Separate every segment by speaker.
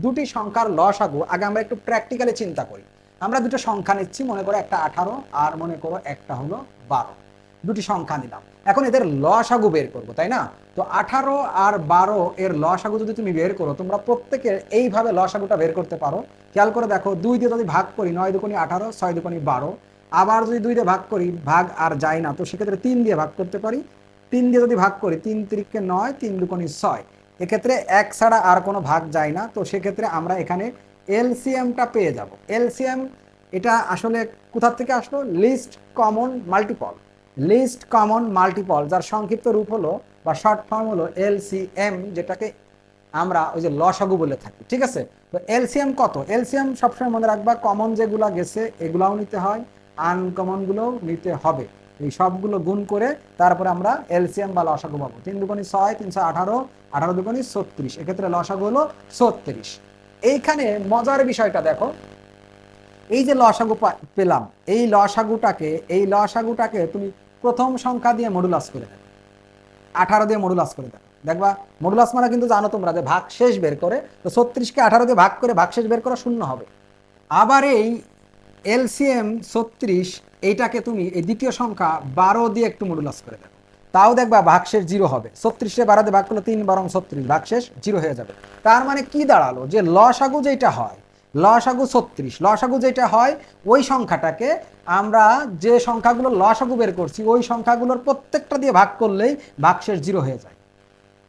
Speaker 1: দুটি সংখ্যার লসাগু, আগে আমরা একটু প্র্যাকটিক্যালি চিন্তা করি। আমরা দুটো সংখ্যা নিচ্ছি, মনে করো একটা 18 আর মনে করো একটা হলো 12, দুটি সংখ্যা নিলাম। এখন এদের লসাগু বের করবো, তাই না? তো 18 আর 12 এর লসাগু যদি তুমি বের করো, তোমরা প্রত্যেকে এইভাবে লসাগুটা বের করতে পারো। খেয়াল করে দেখো, 2 দিয়ে যদি ভাগ করি 9 দুগুণী 18, 6 দুগুণী 12। আবার যদি 2 দিয়ে ভাগ করি, ভাগ আর যায় না, তো সেক্ষেত্রে 3 দিয়ে ভাগ করতে পারি। 3 দিয়ে যদি ভাগ করি, 3 তিরিকে 9, 3 দুগুণী 6। এক্ষেত্রে 1 ছাড়া আর কোনো ভাগ যায় না, তো সেক্ষেত্রে আমরা এখানে এলসিএমটা পেয়ে যাব। এলসিএম এটা আসলে কোথা থেকে আসলো? List common multiple. List common multiple, যার সংক্ষিপ্ত রূপ হলো বা শর্ট ফর্ম হলো এলসিএম, যেটাকে আমরা ওই যে লসাগু বলে থাকি। ঠিক আছে? তো এলসিএম কত? এলসিএম সবসময় মনে রাখবা, কমন যেগুলো গেছে এগুলাও নিতে হয়, আনকমন গুলোও নিতে হবে। এই সবগুলো গুণ করে তারপরে আমরা এলসিএম বা লসাগু পাবো। 3 দুগুণী 6, 318, 18 দুগুণী 36, এক্ষেত্রে লসাগু হলো 36। এইখানে মজার বিষয়টা দেখো, এই যে লসাগু পেলাম, এই লসাগুটাকে তুমি প্রথম সংখ্যা দিয়ে মডুলাস করে দেবে, 18 দিয়ে মডুলাস করে দেবে। দেখবা মডুলাস মানে কিন্তু জানো তোমরা যে ভাগ শেষ বের করে, তো 36কে 18 দিয়ে ভাগ করে ভাগ শেষ বের করা শূন্য হবে। আবার এই এলসিএম 36, এইটাকে তুমি এই দ্বিতীয় সংখ্যা 12 দিয়ে একটু মডুলাস করে দেবে, তাও দেখবা ভাগশেষ 0 হবে। 36-এ 12 দিয়ে ভাগ করলে 3 12 36, ভাগশেষ 0 হয়ে যাবে। তার মানে কি দাঁড়ালো? যে লসাগু যেটা হয়, লসাগু 36, লসাগু যেটা হয় ওই সংখ্যাটাকে আমরা যে সংখ্যাগুলো লসাগু বের করছি ওই সংখ্যাগুলোর প্রত্যেকটা দিয়ে ভাগ করলেই ভাগশেষ 0 হয়ে যায়।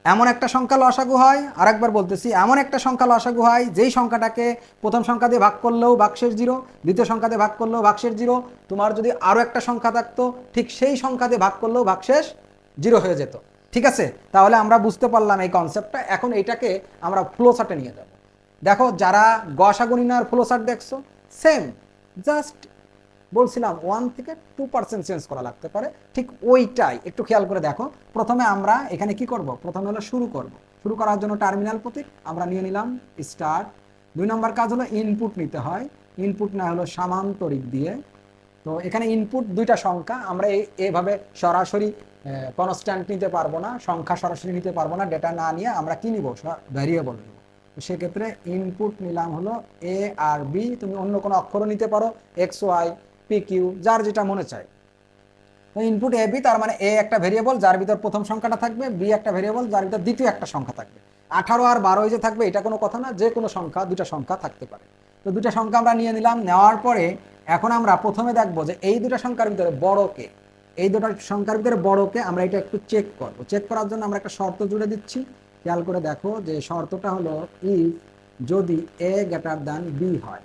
Speaker 1: এমন একটা সংখ্যা লসাগু হয়, আরেকবার বলতেছি, এমন একটা সংখ্যা লসাগু হয় যেই সংখ্যাটাকে প্রথম সংখ্যা দিয়ে ভাগ করলেও ভাগশেষ 0, দ্বিতীয় সংখ্যা দিয়ে ভাগ করলেও ভাগশেষ 0। তোমার যদি আরও একটা সংখ্যা থাকতো, ঠিক সেই সংখ্যা দিয়ে ভাগ করলেও ভাগশেষ 0 হয়ে যেত। ঠিক আছে? তাহলে আমরা বুঝতে পারলাম এই কনসেপ্টটা। এখন এইটাকে আমরা ফ্লো চার্টে নিয়ে যাব। দেখো, যারা গসাগু নির্ণয়ের ফ্লো চার্ট দেখছো, সেম, জাস্ট বলছিলাম 1 থেকে 2% চেঞ্জ করা লাগতে পারে, ঠিক ওইটাই একটু খেয়াল করে দেখো। প্রথমে আমরা এখানে কি করব? প্রথমে হলো শুরু করব। শুরু করার জন্য টার্মিনাল প্রতীক আমরা নিয়ে নিলাম স্টার্ট। 2 নম্বর কাজ হলো ইনপুট নিতে হয়, ইনপুট না হলো সামান্তরিক দিয়ে। তো এখানে ইনপুট দুইটা সংখ্যা, আমরা এইভাবে সরাসরি কনস্ট্যান্ট নিতে পারবো না, সংখ্যা সরাসরি নিতে পারবো না। ডেটা না নিয়ে আমরা কি নিব? ভ্যারিয়েবল নিব। তো সেক্ষেত্রে ইনপুট নিলাম হলো এ আর বি, তুমি অন্য কোনো অক্ষরও নিতে পারো, এক্স ওয়াই পি কিউ, যার যেটা মনে চায়। তো ইনপুট এ বি, তার মানে এ একটা ভেরিয়েবল যার ভিতর প্রথম সংখ্যাটা থাকবে, বি একটা ভেরিয়েবল যার ভিতর দ্বিতীয় একটা সংখ্যা থাকবে। 18 আর 12 যে থাকবে এটা কোনো কথা না, যে কোনো সংখ্যা, দুটা সংখ্যা থাকতে পারে। তো দুটা সংখ্যা আমরা নিয়ে নিলাম। নেওয়ার পরে এখন আমরা প্রথমে দেখবো যে এই দুটা সংখ্যার ভিতরে বড় কে, এই দুটা সংখ্যার ভিতরে বড় কে, আমরা এটা একটু চেক করবো। চেক করার জন্য আমরা একটা শর্ত জুড়ে দিচ্ছি। খেয়াল করে দেখো যে শর্তটা হলো ইফ যদি এ গ্রেটার দ্যান বি হয়।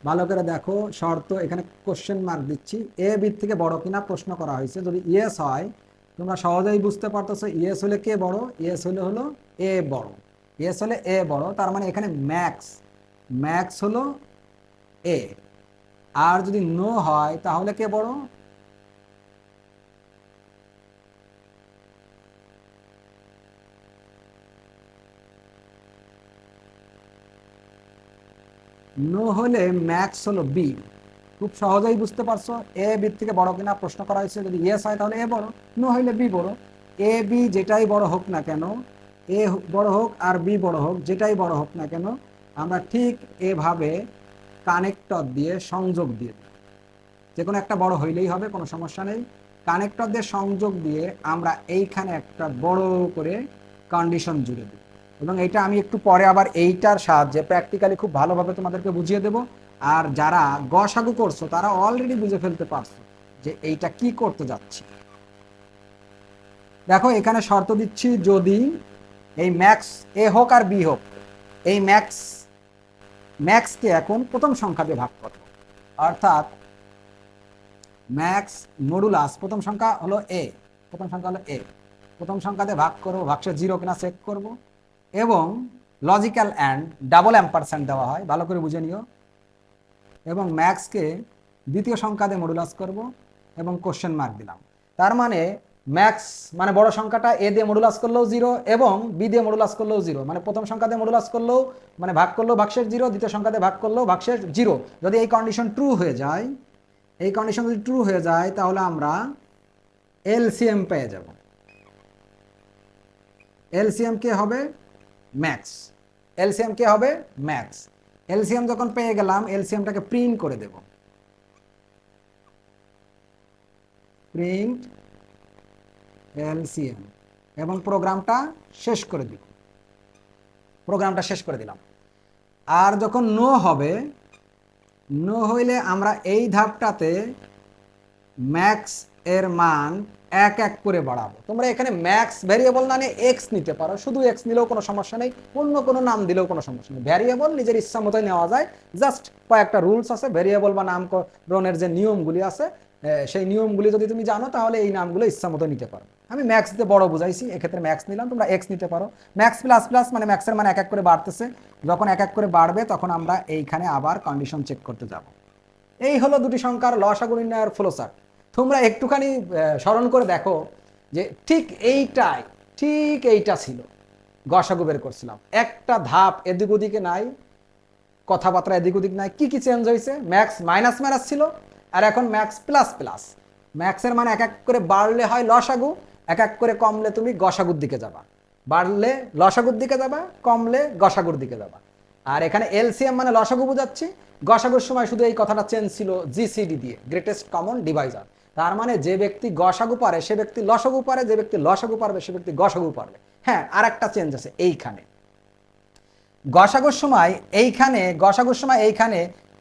Speaker 1: ভালো করে দেখো শর্ত, এখানে কোশ্চেন মার্ক দিচ্ছি, এ বি থেকে বড় কিনা প্রশ্ন করা হয়েছে। যদি ইয়েস হয়, তোমরা সহজেই বুঝতে পারতেছো ইয়েস হলে কে বড়, ইয়েস হলে হলো এ বড়। ইয়েস হলে এ বড়, তার মানে এখানে ম্যাক্স, ম্যাক্স হলো এ। আর যদি নো হয় তাহলে কে বড়? নো হলে ম্যাক্স হলো বি। খুব সহজেই বুঝতে পারছো এ বি থেকে বড় কিনা প্রশ্ন করা হয়েছে। যদি ইয়েস হয় তাহলে এ বড়, নো হইলে বি বড়। এ বি যেটাই বড় হোক না কেন, এ বড় হোক আর বি বড় হোক, যেটাই বড় হোক না কেন, আমরা ঠিক এভাবে কানেক্টর দিয়ে সংযোগ দিয়ে দিই। যে কোনো একটা বড় হইলেই হবে, কোনো সমস্যা নেই। কানেক্টর দিয়ে সংযোগ দিয়ে আমরা এইখানে একটা বড় করে কন্ডিশন জুড়ে দিই, এবং এইটা আমি একটু পরে আবার এইটার সাহায্যে প্র্যাকটিক্যালি খুব ভালোভাবে তোমাদেরকে বুঝিয়ে দেব। আর যারা গসাগু করছো তারা অলরেডি বুঝে ফেলতে পারছো যে এইটা কি করতে যাচ্ছি। দেখো এখানে শর্ত দিচ্ছি, যদি এই ম্যাক্স এ হোক আর বি হোক, এই ম্যাক্সকে এখন প্রথম সংখ্যা দিয়ে ভাগ করো, অর্থাৎ ম্যাক্স মডুলাস প্রথম সংখ্যা হলো এ, প্রথম সংখ্যা হলো এ, প্রথম সংখ্যা দিয়ে ভাগ করবো, ভাগশেষ 0 কিনা চেক করব, এবং লজিক্যাল অ্যান্ড ডাবল অ্যাম্পারস্যান্ড দেওয়া হয়, ভালো করে বুঝে নিও। এবং ম্যাক্সকে দ্বিতীয় সংখ্যা দিয়ে মডুলাস করব এবং কোশ্চেন মার্ক দিলাম। তার মানে ম্যাক্স মানে বড় সংখ্যাটা এ দিয়ে মডুলাস করলেও 0 এবং বি দিয়ে মডুলাস করলেও 0, মানে প্রথম সংখ্যা দিয়ে মডুলাস করলেও মানে ভাগ করলেও ভাগশেষ 0, দ্বিতীয় সংখ্যা দিয়ে ভাগ করলেও ভাগশেষ 0। যদি এই কন্ডিশন ট্রু হয়ে যায়, এই কন্ডিশন যদি ট্রু হয়ে যায় তাহলে আমরা এলসিএম পেয়ে যাব। এলসিএম কে হবে ম্যাক্স। এলসিএম কে হবে ম্যাক্স। এলসিএম যখন পেয়ে গেলাম এলসিএমটাকে প্রিন্ট করে দেব, প্রিন্ট এলসিএম, এবং প্রোগ্রামটা শেষ করে দিব, প্রোগ্রামটা শেষ করে দিলাম। আর যখন নো হবে, নো হইলে আমরা এই ধাপটাতে ম্যাক্স এর মান এক এক করে বাড়াবো। তোমরা এখানে ম্যাক্স ভ্যারিয়েবল না নিয়ে এক্স নিতে পারো, শুধু এক্স নিলেও কোনো সমস্যা নেই, অন্য কোনো নাম দিলেও কোনো সমস্যা নেই। ভ্যারিয়েবল নিজের ইচ্ছা মতোই নেওয়া যায়, জাস্ট কয়েকটা রুলস আছে ভ্যারিয়েবল বা নামকরণের যে নিয়মগুলি আছে, সেই নিয়মগুলি যদি তুমি জানো তাহলে এই নামগুলো ইচ্ছা মতো নিতে পারো। আমি ম্যাক্স দিয়ে বড় বুঝাইছি, এক্ষেত্রে ম্যাক্স নিলাম, তোমরা এক্স নিতে পারো। ম্যাক্স প্লাস প্লাস মানে ম্যাক্সের মান এক এক করে বাড়তেছে, যখন এক এক করে বাড়বে তখন আমরা এইখানে আবার কন্ডিশন চেক করতে যাব। এই হলো দুটি সংখ্যার লসাগু নির্ণয়ের ফ্লোচার্ট। তোমরা একটুখানি স্মরণ করে দেখো যে ঠিক এইটা ছিল গসাগু বের করছিলাম, একটা ধাপ এদিক ওদিকে নাই, কথাবার্তা এদিক ওদিক নাই। কি কি চেঞ্জ হয়েছে? ম্যাক্স মাইনাস মাইনাস ছিল, আর এখন ম্যাক্স প্লাস প্লাস। ম্যাক্সের মান এক এক করে বাড়লে হয় লসাগু, এক এক করে কমলে তুমি গসাগুর দিকে যাবা, বাড়লে লসাগুর দিকে যাবা, কমলে গসাগুর দিকে যাবা। আর এখানে এলসিএম মানে লসাগু বোঝাচ্ছি, গসাগুর সময় শুধু এই কথাটা চেঞ্জ ছিল জিসিডি দিয়ে, গ্রেটেস্ট কমন ডিভাইজার। তার মানে যে ব্যক্তি গসাগু পারে সে ব্যক্তি লসাগু পারে, যে ব্যক্তি লসাগু পারবে সে ব্যক্তি গসাগু পারবে। হ্যাঁ, আর একটা চেঞ্জ আছে এইখানে, গসাগুর সময় এইখানে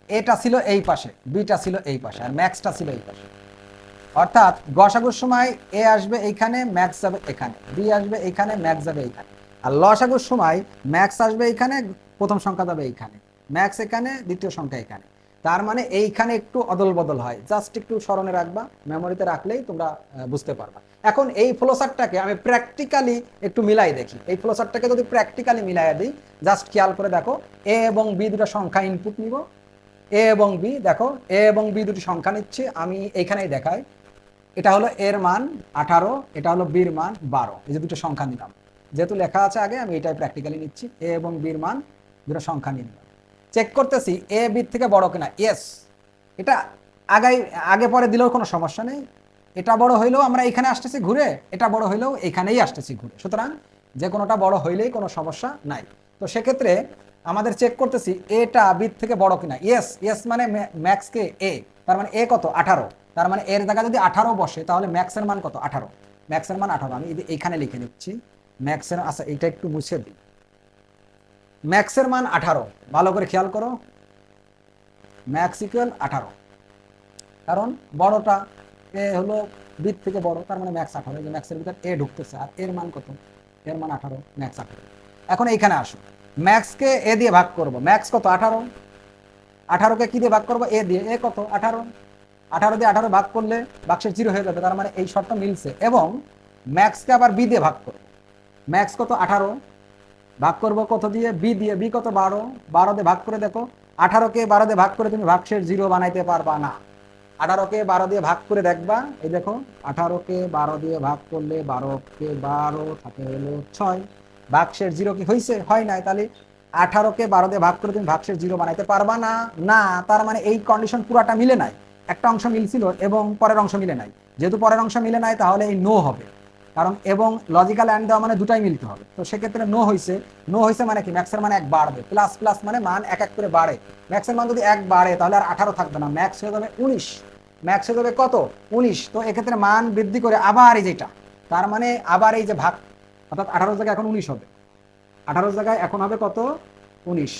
Speaker 1: এটা ছিল এই পাশে, বিটা ছিল এই পাশে, আর ম্যাক্সটা ছিল এই পাশে। অর্থাৎ গসাগুর সময় এ আসবে এইখানে, ম্যাক্স যাবে এখানে, বি আসবে এইখানে, ম্যাক্স যাবে এইখানে। আর লসাগুর সময় ম্যাক্স আসবে এইখানে, প্রথম সংখ্যা যাবে এইখানে, ম্যাক্স এখানে, দ্বিতীয় সংখ্যা এখানে। তার মানে এইখানে একটু অদল বদল হয়, জাস্ট একটু স্মরণে রাখবা, মেমোরিতে রাখলেই তোমরা বুঝতে পারবা। এখন এই ফ্লোচার্টটাকে আমি প্র্যাকটিক্যালি একটু মিলাই দেখি। এই ফ্লোচার্টটাকে যদি প্র্যাকটিক্যালি মিলাই দিই, জাস্ট খেয়াল করে দেখো, এ এবং বি দুটো সংখ্যা ইনপুট নিব, এ এবং বি, দেখো এ এবং বি দুটি সংখ্যা নিচ্ছে, আমি এইখানেই দেখাই। এটা হলো এর মান 18, এটা হলো বির মান 12, এই যে দুটো সংখ্যা নিলাম, যেহেতু লেখা আছে আগে আমি এটাই প্র্যাকটিক্যালি নিচ্ছি। এ এবং বির মান দুটো সংখ্যা নিলাম, চেক করতেছি এ বির থেকে বড় কিনা। ইয়েস, এটা আগে পরে দিলেও কোনো সমস্যা নেই, এটা বড় হইলেও আমরা এখানে আসতেছি ঘুরে, এটা বড় হইলেও এখানেই আসতেছি ঘুরে, সুতরাং যে কোনোটা বড় হইলেই কোনো সমস্যা নাই। তো সেক্ষেত্রে আমাদের চেক করতেছি এটা বির থেকে বড় কিনা। ইয়েস মানে ম্যাক্সকে এ, তার মানে এ কত 18, তার মানে এর জায়গায় যদি 18 বসে তাহলে ম্যাক্সের মান কত 18, ম্যাক্সের মান 18। আমি এইখানে লিখে নিচ্ছি ম্যাক্সের, আচ্ছা এটা একটু মুছে দিই, ম্যাক্সের মান 18, ভালো করে খেয়াল করো, ম্যাক্স ইকুয়াল 18, কারণ বড়টা এ হলো বির থেকে বড়, তার মানে ম্যাক্স 18, যে ম্যাক্সের ভিতর এ ঢুকতেছে, আর এর মান কত, এর মান 18, ম্যাক্স 18। এখন এইখানে আসো, ম্যাক্সকে এ দিয়ে ভাগ করব, ম্যাক্স কত 18, 18কে কি দিয়ে ভাগ করবো, এ দিয়ে, এ কত 18, 18 দিয়ে 18 ভাগ করলে বাক্সের 0 হয়ে যাবে, তার মানে এই শর্ত মিলছে। এবং ম্যাক্সকে আবার বি দিয়ে ভাগ করব, ম্যাক্স কত 18, ভাগ করব কত দিয়ে, বি দিয়ে, বি কত 12, 12 দিয়ে ভাগ করে দেখো, 18কে 12 দিয়ে ভাগ করে তুমি বাক্সের 0 বানাইতে পারবা না। 18কে 12 দিয়ে ভাগ করে দেখবা, এই দেখো 18কে 12 দিয়ে ভাগ করলে 12কে 12 থাকে হলো 6, বাক্সের 0 কি হয়েছে, হয় নাই, তাহলে 18কে 12 দিয়ে ভাগ করে তুমি বাক্সের 0 বানাইতে পারবা না। না, তার মানে এই কন্ডিশন পুরাটা মিলে নাই, একটা অংশ মিলছিল এবং পরের অংশ মিলে নাই। যেহেতু পরের অংশ মিলে নাই তাহলে এই নো হবে, কারণ এবং লজিক্যাল অ্যান্ড দেওয়া মানে দুটাই মিলতে হবে। তো সেক্ষেত্রে নো হয়েছে মানে কি, ম্যাক্সের মান 1 বাড়বে, প্লাস প্লাস মানে মান এক এক করে বাড়ে। ম্যাক্সের মান যদি 1 বাড়ে তাহলে আর 18 থাকবে না, ম্যাক্স হয়ে যাবে 19, ম্যাক্স হয়ে যাবে কত 19। তো এক্ষেত্রে মান বৃদ্ধি করে আবার এই যেটা, তার মানে আবার এই যে ভাগ, অর্থাৎ 18 জায়গায় এখন 19 হবে, 18 জায়গায় এখন হবে কত 19,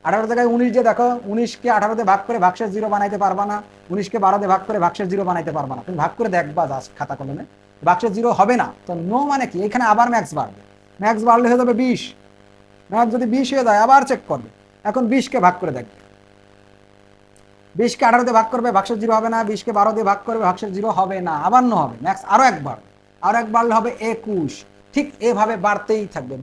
Speaker 1: 18 জায়গায় 19 দিয়ে দেখো, 19কে 18 দিয়ে ভাগ করে ভাগশেষ 0 বানাইতে পারবা না, 19কে 12 দিয়ে ভাগ করে ভাগশেষ 0 বানাইতে পারবা না। তুমি ভাগ করে দেখবা জাস্ট খাতা কলমে, বাক্সের 0 হবে না। তো নো মানে কি, এখানে আবার ম্যাক্স বাড়বে, ম্যাক্স বাড়লে হয়ে যাবে 20, ম্যাক্স যদি 20 হয়ে যায় আবার চেক করবে, এখন 20কে ভাগ করে দেখবে, 20কে 18 দিয়ে ভাগ করবে ভাগশেষ 0 হবে না, 20কে 12 দিয়ে ভাগ করবে ভাগশেষ 0 হবে না, আবার নো হবে, ম্যাক্স আরো একবার, আরো এক বাড়লে হবে 21। ঠিক এভাবে বাড়তেই থাকবে।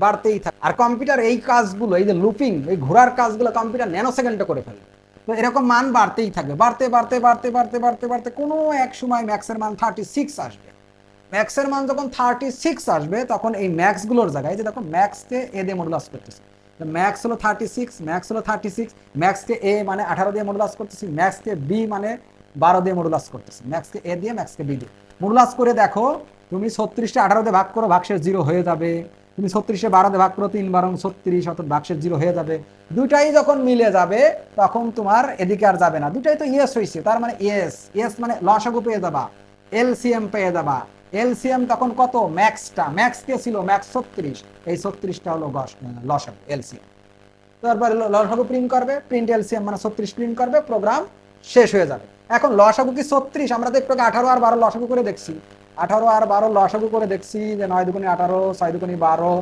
Speaker 1: আর কম্পিউটার এই কাজগুলো, এই যে লুপিং, এই ঘোরার কাজগুলো কম্পিউটার ন্যানো সেকেন্ডে করে ফেলবে। তো এরকম মান বাড়তেই থাকবে, বাড়তে কোনো এক সময় ম্যাক্সের মান 36 আসবে। ম্যাক্সের মান যখন 36 আসবে তখন এই ম্যাক্সগুলোর জায়গায়, যে দেখো ম্যাক্সকে এ দিয়ে মডুলাস করতেছি, ম্যাক্স হলো 36, ম্যাক্সকে এ মানে 18 দিয়ে মডুলাস করতেছি, ম্যাক্সকে বি মানে 12 দিয়ে মডুলাস করতেছি, ম্যাক্সকে এ দিয়ে ম্যাক্সকে বি দিয়ে মডুলাস করে দেখো, তুমি 36টা 18 দিয়ে ভাগ করো ভাগশেষ 0 হয়ে যাবে, তুমি 36-এ 12 দিয়ে ভাগ করো 3 12 36, অর্থাৎ ভাগশেষ 0 হয়ে যাবে। দুটাই যখন মিলে যাবে তখন তোমার এদিকে আর যাবে না, দুটাই তো ইয়েস হয়েছে, তার মানে ইয়েস, ইয়েস মানে লসাগু পেয়ে যাবা, এলসিএম পেয়ে যাবা। এলসিএম তখন কত? ম্যাক্সটা, ম্যাক্স কে ছিল? ম্যাক্স 36, এই 36টা হলো লসাগু এলসিএম। তারপরে লসাগু প্রিন্ট করবে, প্রিন্ট এলসিএম মানে 36 প্রিন্ট করবে, প্রোগ্রাম শেষ হয়ে যাবে। এখন লসাগু কি 36? আমরা তো একটু 18 আর 12 লসাগু করে দেখছি, 18 আর 12 লসাগু করে দেখছি যে 9 দুগুণে 18, 6 দুগুণে 12,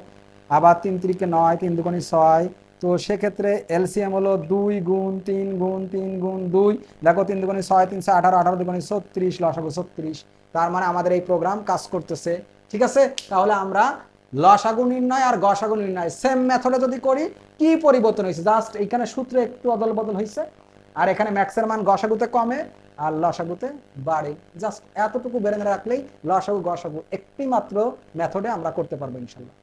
Speaker 1: আবার 3 3 9, 3 দুগুণে 6। তো সেক্ষেত্রে এলসিএম হলো 2 গুণ 3 গুণ 3 গুণ 2, দেখো 3 দুগুণে 6, 3 6 18, 18 দুগুণে 36, লসাগু 36। তার মানে আমাদের এই প্রোগ্রাম কাজ করতেছে। ঠিক আছে, তাহলে আমরা লসাগু নির্ণয় আর গসাগু নির্ণয় সেম মেথডে যদি করি, কি পরিবর্তন হয়েছে? জাস্ট এখানে সূত্রে একটু অদল বদল হয়েছে, আর এখানে ম্যাক্সের মান গসাগুতে কমে আর লসাগুতে বাড়ে। জাস্ট এতটুকু বেড়ে রাখলেই লসাগু গসাগু একটি মাত্র মেথডে আমরা করতে পারবো ইনশাল্লাহ।